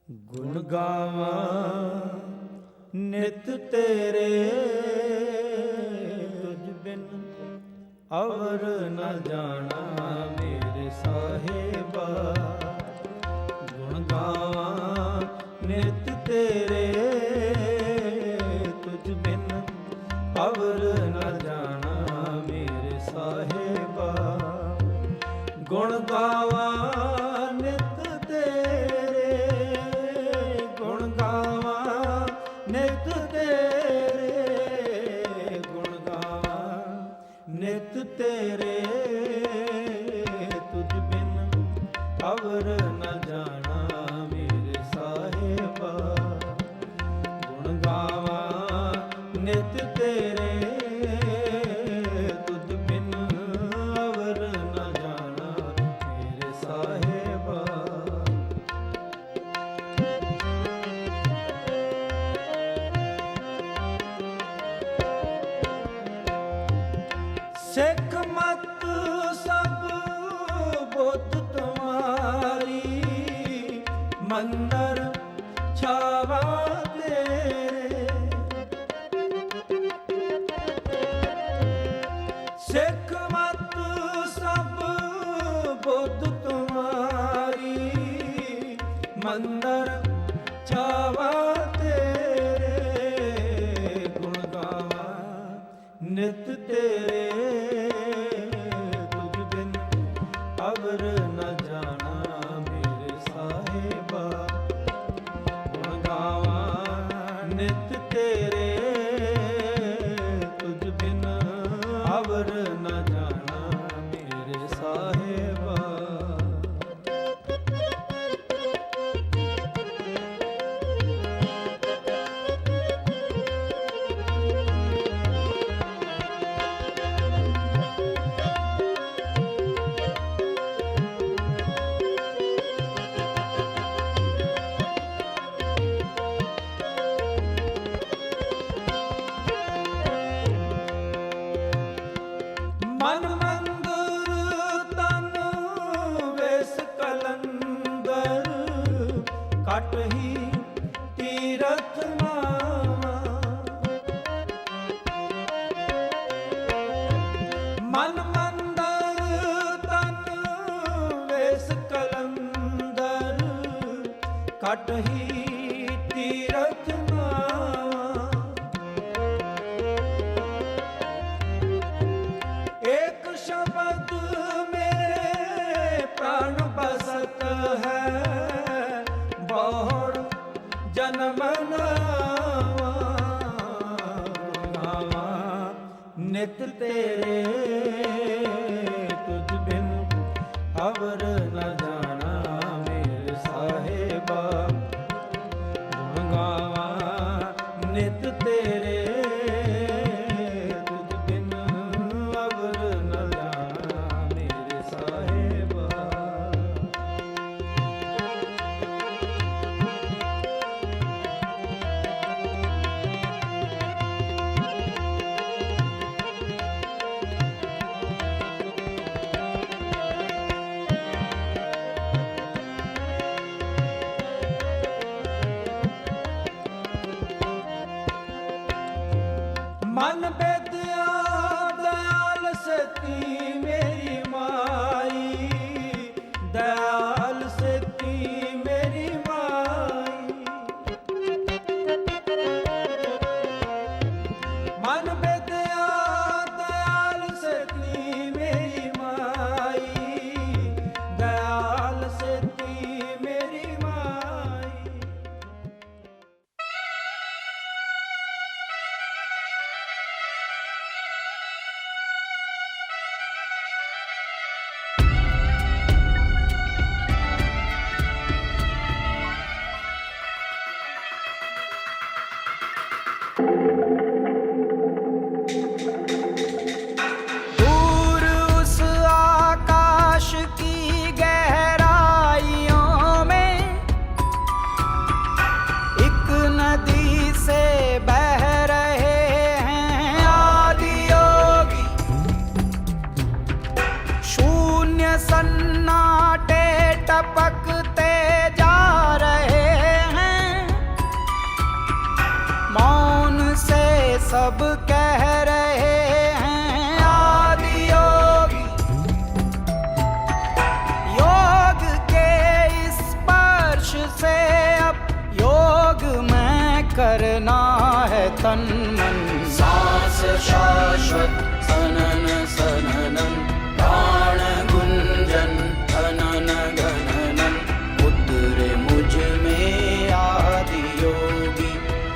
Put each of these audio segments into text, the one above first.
ਗੁਣ ਗਾਵਾਂ ਨਿਤ ਤੇਰੇ, ਤੁਝ ਬਿਨ ਅਵਰ ਨ ਜਾਣਾ ਮੇਰੇ ਸਾਹਿਬਾ। ਗੁਣ ਗਾਵਾਂ ਨਿਤ ਤੇਰੇ, ਤੁਝ ਬਿਨ ਅਵਰ ਨ ਜਾਣਾ ਮੇਰੇ ਸਾਹਿਬਾ। ਗੁਣ ਗਾਵਾਂ ਨਿਤ ਤੇਰੇ, ਗੁਣ ਗਾਵਾਂ ਨਿਤ ਤੇਰੇ, ਗੁਣ ਗਾਵਾਂ ਨਿਤ ਤੇਰੇ, ਤੁਝ ਬਿਨ ਅਵਰ ਨ ਜਾਣਾ ਮੇਰੇ ਸਾਹਿਬਾ। ਗੁਣ ਗਾਵਾਂ ਨਿਤ ਤੇਰੇ, ਤੁਝ ਬਿਨ ਅਵਰ ਨ ਜਾਣਾ ਮੇਰੇ ਸਾਹਿਬਾ। ਸਿੱਖ ਮਤ ਸਭ ਬੁੱਧ ਤੁਮਾਰੀ, ਮੰਦਰ ਛਾਵਾ ਤੇਰੇ। ਸਿੱਖ ਮਤ ਸਭ ਬੁੱਧ ਤੁਮਾਰੀ, ਮੰਦਰ ਛਾਵਾ ਤੇਰੇ। ਗੁਣ ਗਾਵਾਂ ਨਿਤ ਤੇਰੇ, ਤੁਝ ਬਿਨ ਅਵਰ ਨ ਜਾਣਾ ਮੇਰੇ ਸਾਹਿਬਾ। ਗੁਣ ਗਾਵਾਂ ਨਿਤ ਤੇਰੇ, ਤੁਝ ਬਿਨ ਅਵਰ ਨ ਜਾਣਾ ਮੇਰੇ ਸਾਹਿਬਾ। ਮਨ ਮੰਦਰ ਤਨ ਵੇਸ ਕਲੰਦਰ, ਘਟ ਹੀ ਤੀਰਥ ਨਾਵਾ। ਮਨ ਮੰਦਰ ਤਨ ਵੇਸ ਕਲੰਦਰ, ਘਟ ਹੀ ਤੀਰਥ ਨਾਵਾ। एक शब्द मेरे प्राण बसत है, बहुड़ जन्म नावा। गावा नित तेरे, तुझ बिन अवर न जाना मेरे साहिबा। गुण गावा नित तेरे, मन बेदया दयाल सती मेरी माई, दयाल सती मेरी माई। मन बेदया दयाल सती मेरी माई, दयाल सती मेरी माई। दूर उस आकाश की गहराइयों में एक नदी से बह रहे हैं आदि योगी। शून्य सन्नाटे टपकते जा रहे सब कह रहे हैं आदि योगी। योग के स्पर्श से अब योग में करना है तन मन। सांस शाश्वत सनन सननन, प्राण गुंजन धनन गणनन, उतरे मुझ में आदि योगी।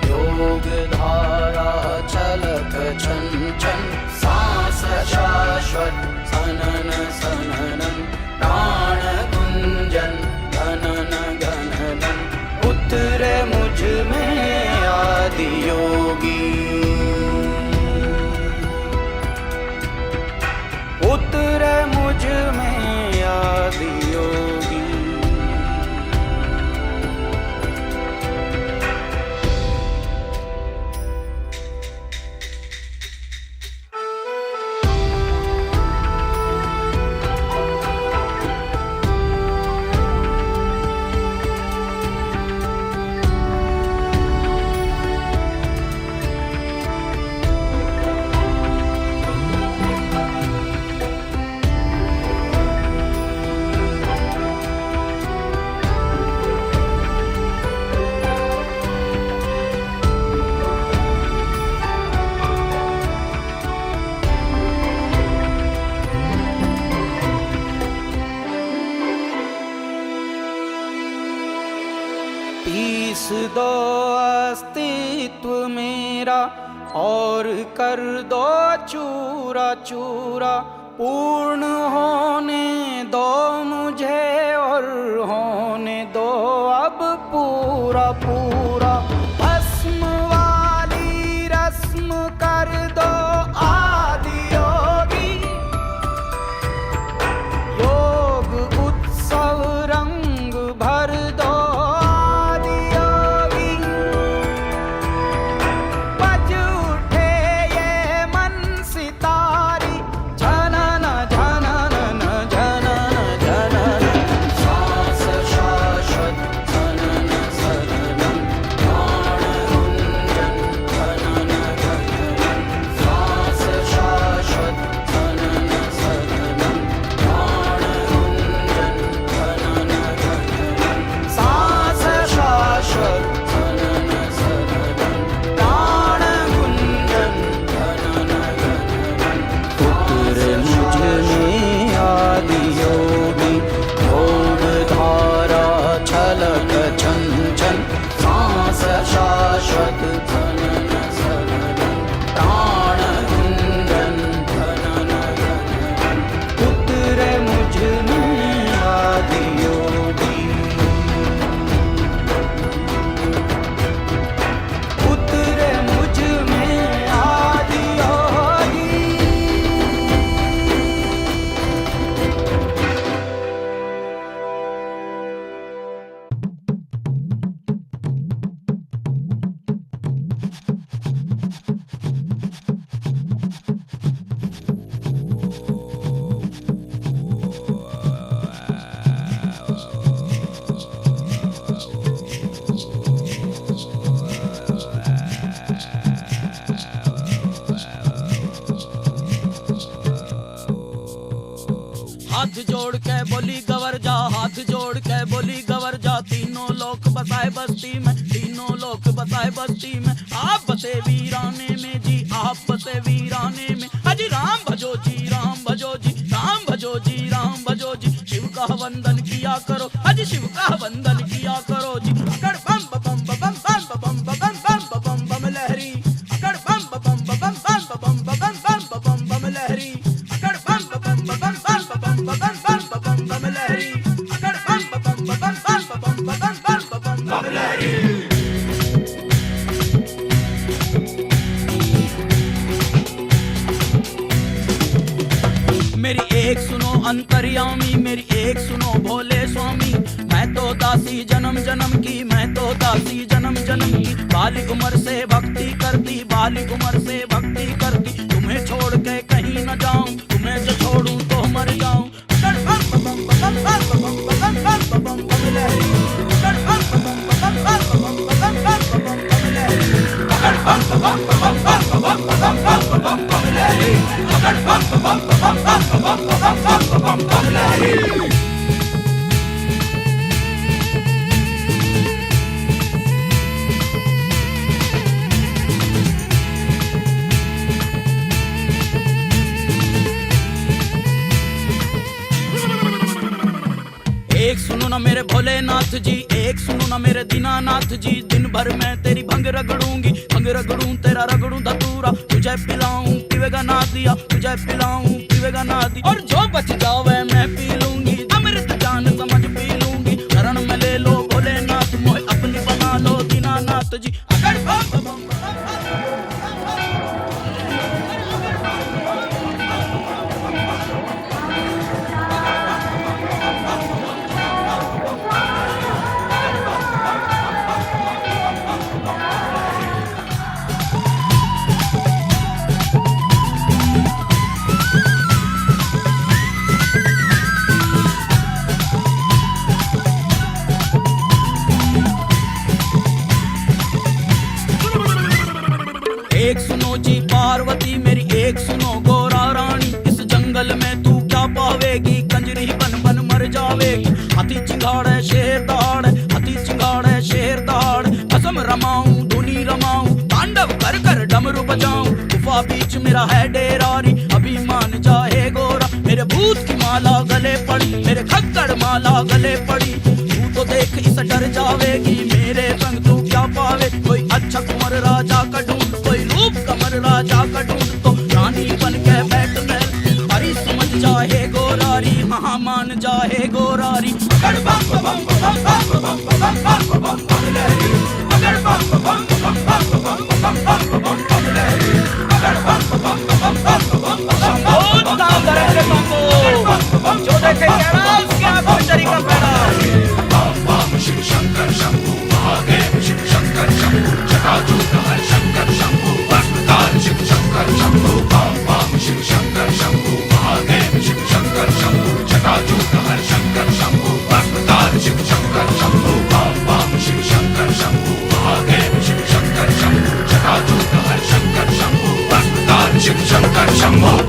योग धारा छलक छन छन, सांस शाश्वत सनन सननन, प्राण गुंजन धनन गणनन, उतरे मुझ में आदि योगी। उतरे मुझ में आदि योगी। पीस दो अस्तित्व मेरा और कर दो चूरा चूरा। पूर्ण होने दो मुझे और होने दो अब पूरा पूरा। भस्म वाली रस्म कर दो आदि योगी। योग उत्सव रंग भर दो शाश्वत धनन सननन, प्राण गुंजन धनन गणनन, उतरे मुझ में आदि योगी। उतरे मुझ में आदि योगी। हाथ जोड़ के बोली गवर जा, हाथ जोड़ के बोली गवर जा। तीनों लोक बसाए बस्ती में, तीनों लोक बसाए बस्ती में। आप बसे वीराने में जी, आप बसे वीराने में। अजी राम भजो जी, राम भजो जी, राम भजो जी, राम भजो जी। शिव का वंदन किया करो, अजी शिव का वंदन किया करो जी। अकड़ बम बम बम बम बम बम बम बम बम लहरी। अकड़ बम बम बम बम बम बम बम बम लहरी। अकड़ बम बम बम बम बम लहरी। अकड़ बम बम बम लहरी। मेरी एक सुनो अंतर्यामी, मेरी एक सुनो भोले स्वामी। मैं तो दासी जन्म जन्म की, मैं तो दासी जन्म जन्म की। बाली उम्र से भक्ति करती, बाली उम्र से भक्ति करती। तुम्हें छोड़ के कहीं न जाऊं, तुम्हें जो छोड़ूं तो मर जाऊं। लहरी एक सुनो ना मेरे भोलेनाथ जी, एक सुनो ना मेरे दीनानाथ जी, दिन भर मैं तेरी भंग रगड़ूंगी, भंग रगड़ूं तेरा रगड़ूं धतूरा, तुझे पिलाऊं पीवेगा ना दिया, तुझे पिलाऊं पीवेगा ना दिया, और जो बच जावे मैं पी लूंगी, अमृत जान समझ पी लूंगी, शरण में ले लो भोलेनाथ, मोहे अपनी बना लो दीनानाथ जी। अगर एक सुनो जी पार्वती मेरी, एक सुनो गोरा रानी, इस जंगल में तू क्या पावेगी, कंजरी बन बन मर जावेगी, हाथी चिंगाड़े शेर दहाड़, हाथी चिंगाड़े शेर दहाड़, कसम रमाऊं धुनी रमाऊं, तांडव कर कर डमरू बजाऊं, गुफा बीच मेरा है डेरारी, अभी मान जाए गोरा, मेरे भूत की माला गले पड़ी, मेरे खक्कड़ माला गले पड़ी, तू तो देख इस डर जावेगी, मेरे संग तू क्या पावे, कोई अच्छा कुंवर राजा का ढूंढ, कोई रूप कमर राजा का ढूंढ, तो रानी बन के बैठ मैं, हरी समझ जाए गोरारी, हाँ मान जाए गोरारी। जो देखे कहना उसके आंखों में चरी का पैदा। शिव शंकर शंभु महादेव शिव शंकर शंभु जटाजूटहर शंकर शंभु भस्मकार शिव शंकर शंभु बम बम शिव शंकर शंभु महादेव शिव शंकर शंभु जटाजूटहर शंकर शंभु भस्मकार शिव शंकर शंभु बम बम शिव शंकर शंभु महादेव शिव शंकर शंभु जटाजूटहर शंकर शंभु भस्मकार शिव शंकर शंभु।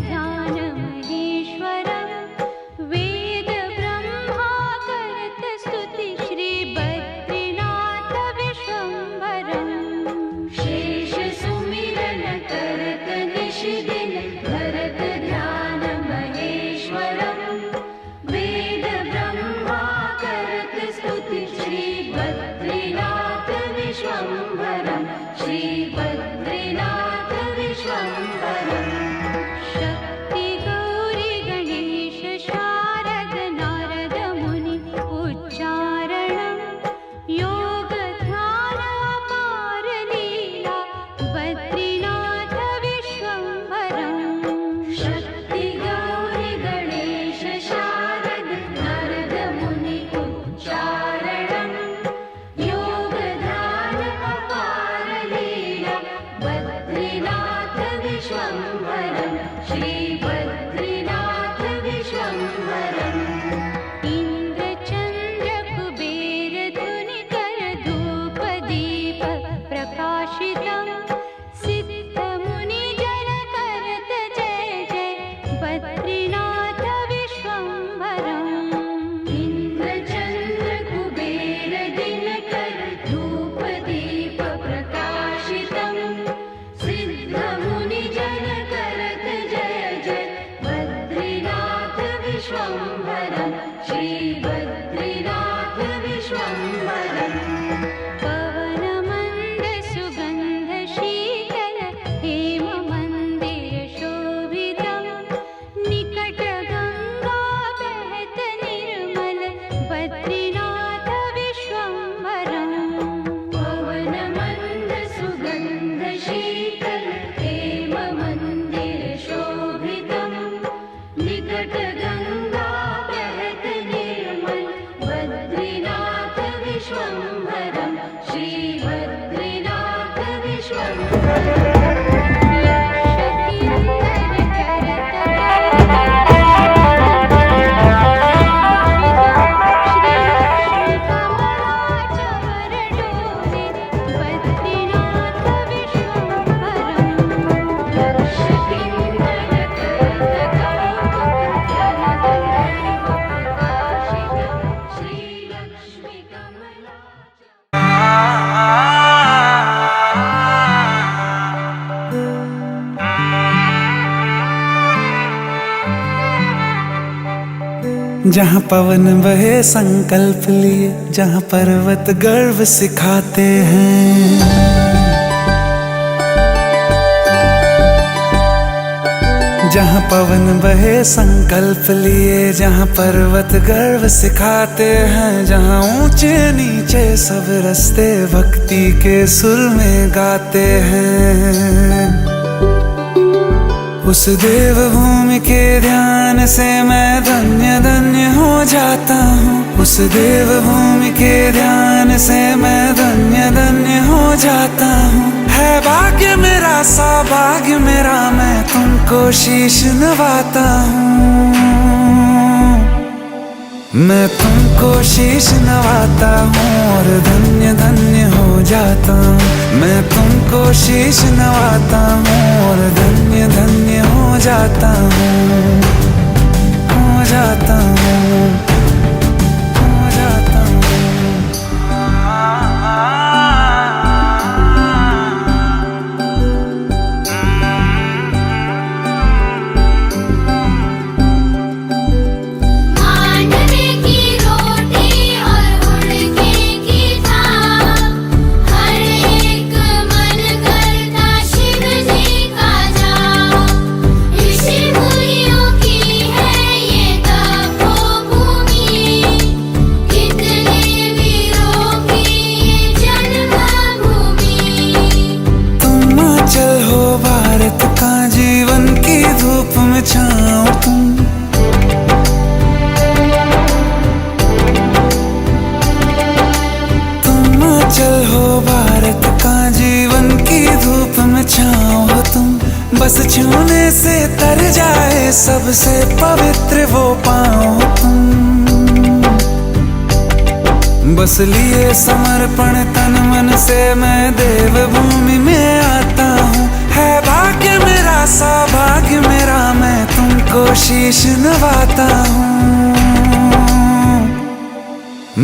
ध्यान महेश्वरं वे जहाँ पवन बहे संकल्प लिए, जहाँ पर्वत गर्व सिखाते हैं, जहाँ पवन बहे संकल्प लिए, जहाँ पर्वत गर्व सिखाते हैं, जहाँ ऊंचे नीचे सब रास्ते भक्ति के सुर में गाते हैं, उस देव भूमि के ध्यान से मैं धन्य धन्य हो जाता हूँ। उस देव भूमि के ध्यान से मैं धन्य धन्य हो जाता हूँ। है भाग्य मेरा सौभाग्य मेरा, मैं तुमको शीश नवाता हूँ। मैं तुमको शीश नवाता हूँ और धन्य धन्य हो जाता हूँ। मैं तुमको शीश नवाता हूँ और धन्य धन्य हो जाता हूँ, हो जाता हूँ, हो जाता हूँ। बस छूने से तर जाए सबसे पवित्र वो पाँव तुम, बस लिए समर्पण तन मन से मैं देव भूमि में आता हूँ। है भाग्य मेरा सौभाग्य मेरा, मैं तुमको शीश नवाता हूँ।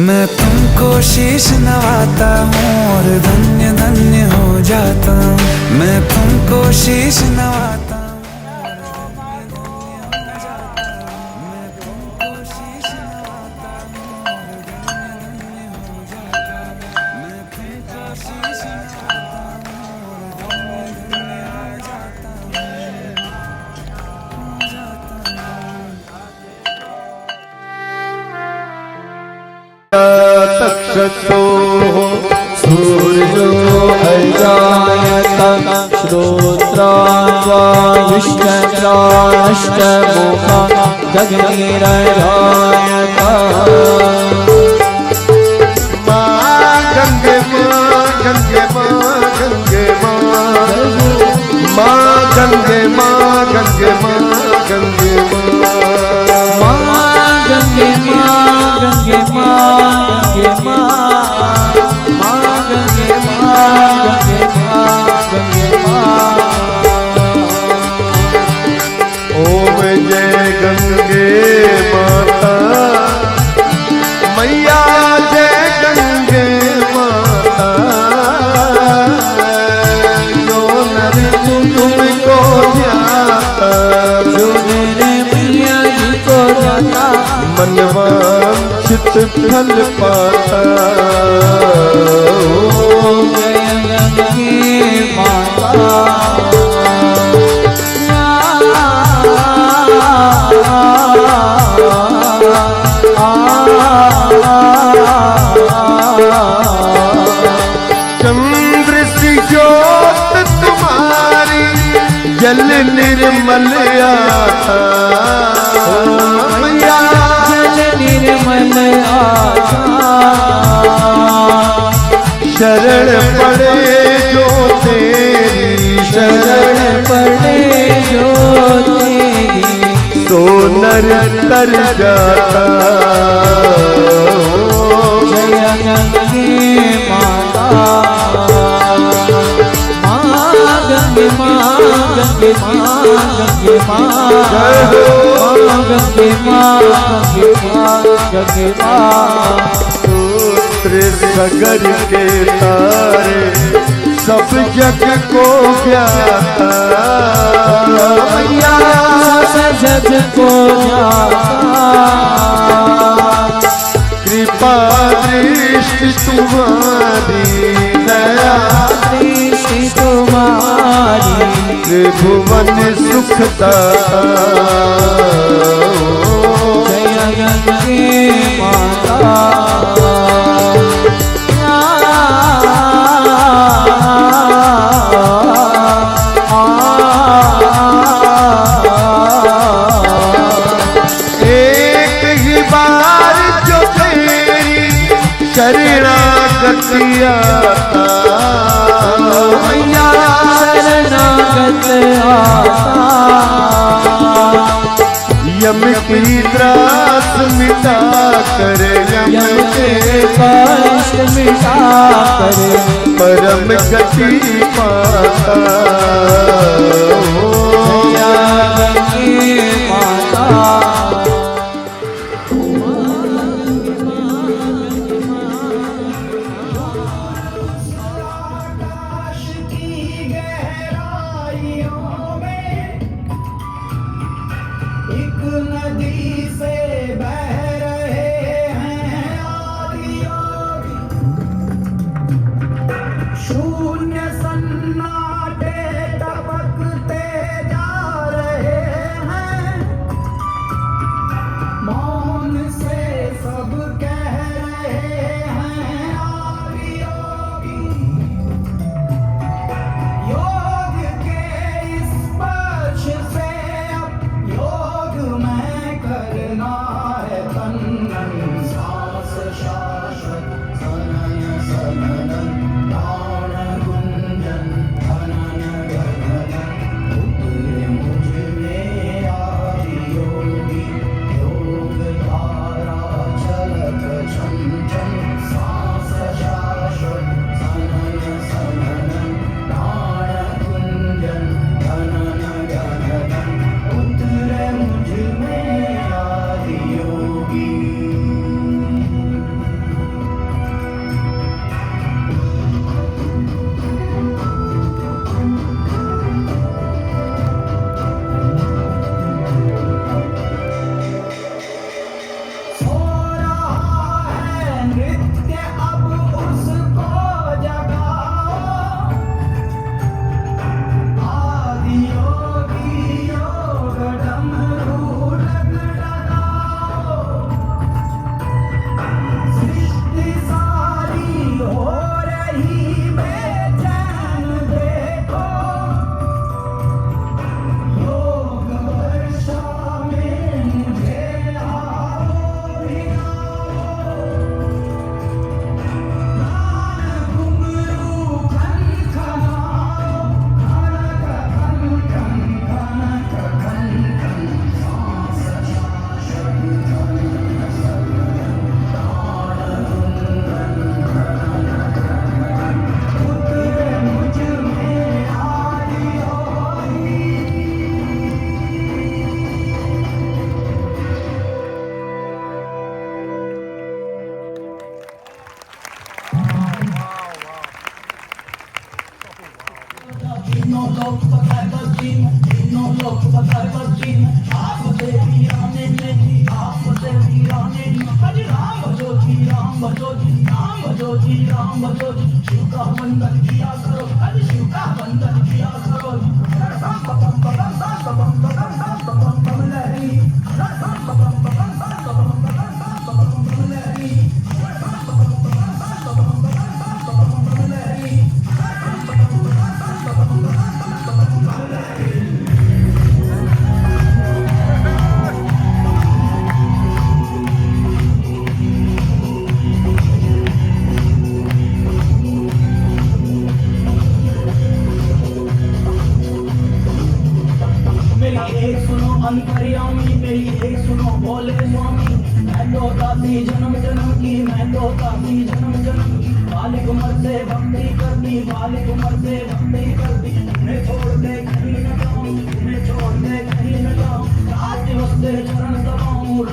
मैं तुमको शीश नवाता हूँ और धन्य धन्य हो जाता हूँ। मैं तुमको शीश नवाता हूँ, मैं तुमको शीश नवाता हूँ और धन्य धन्य हो जाता हूँ। मैं तुमको शीश नवाता हूँ और धन्य धन्य हो जाता हूँ, हो जाता हूँ। तक्षतो सूर्यो अजायत श्रोत्राण्वा विष्णुत्राणश्चमुखा जगनिरजायत। माँ गंगे माँ गंगे माँ गंगे माँ, माँ गंगे माँ गंगे माँ गंगे माँ, माँ गंगे माँ गंगे माँ गंगे माँ, माँ गंगे माँ गंगे माँ गंगे माँ। ओम जय गंगे माता मैया, जय गंगे माता। जो नर तुमको ध्याता, जो मेरे मैया जी को ध्याता, मनवांछित फल पाता। ओम जय गंगे माता। चंद्र सी ज्योत तुम्हारी जल निर्मल आता, जल निर्मल आता। शरण पड़े जो तेरी शरण पड़े जो तेरी तो नर तर जाता। जय गंगे माता माँ गंगे माँ गंगे माँ गंगे माँ गंगे माँ गंगे माँ गंगे माँ। सगर के तारे सब जग को ज्ञाता। मैया सब जग को ज्ञाता। कृपा दृष्टि तुम्हारी दया दृष्टि तुम्हारी त्रिभुवन सुखता। जय गंगे माता एक ही बार जो तेरी शरणागति आता। मैया शरणागत आता। यम की त्रास मिटा कर यम के कष्ट मिटा कर परम गति पाता। जय गंगे माता नदी से बह रहे हैं आदियोगी। शून्य सन्नाटे टपकते जा रहे हैं। मौन से सब कह रहे हैं आदियोगी। योग के स्पर्श से अब योग में करना है तन्मन। सांस शाश्वत सनन सनन प्राण गुंजन धनन गगन। उतरे मुझ में आदि योगी। योग धारा चलत छन छन। सांस शाश्वत सनन सनन प्राण गुंजन धनन गगन। उतरे मुझ में आदि योगी। सो रहा है नृत्य अब उसको जगाओ। आदि योगी योग डमरू लगाओ। सृष्टि सारी हो रही बेचैन देखो। योग वर्षा में मुझे आओ भिगाओ। गान घुंघरू खन खनाओ। खनक खन खन खनक खन खन। सांस शाश्वत सनन सनन प्राण गुंजन धनन गगन। उतरे मुझ में आदि योगी। तीनों लोग बताए बस्ती में। तीनों लोग बताए बस्ती में। आप बसे वीराने में जी। आप बसे वीराने में। हरि राम भजो जी राम भजो जी राम भजो जी राम भजो जी। शिव का वंदन किया करो। हरि शिव का वंदन किया करो। बम बम बम बम बम बम बम बम बम बम लहरी। बम बम बम बम बम बम बम बम लहरी। बम बम बम बम बम लहरी। एक सुनो बोले स्वामी, मैं तो दाती जन्म जन्म की, मैं तो दाती जन्म जन्म की, बालिक उम्र से भक्ति करती, बालिक उम्र से भक्ति करती, उन्हें छोड़ के कहीं न जाऊं, उन्हें छोड़ के कहीं न जाऊं, राज वस्ते चरण दबाऊं,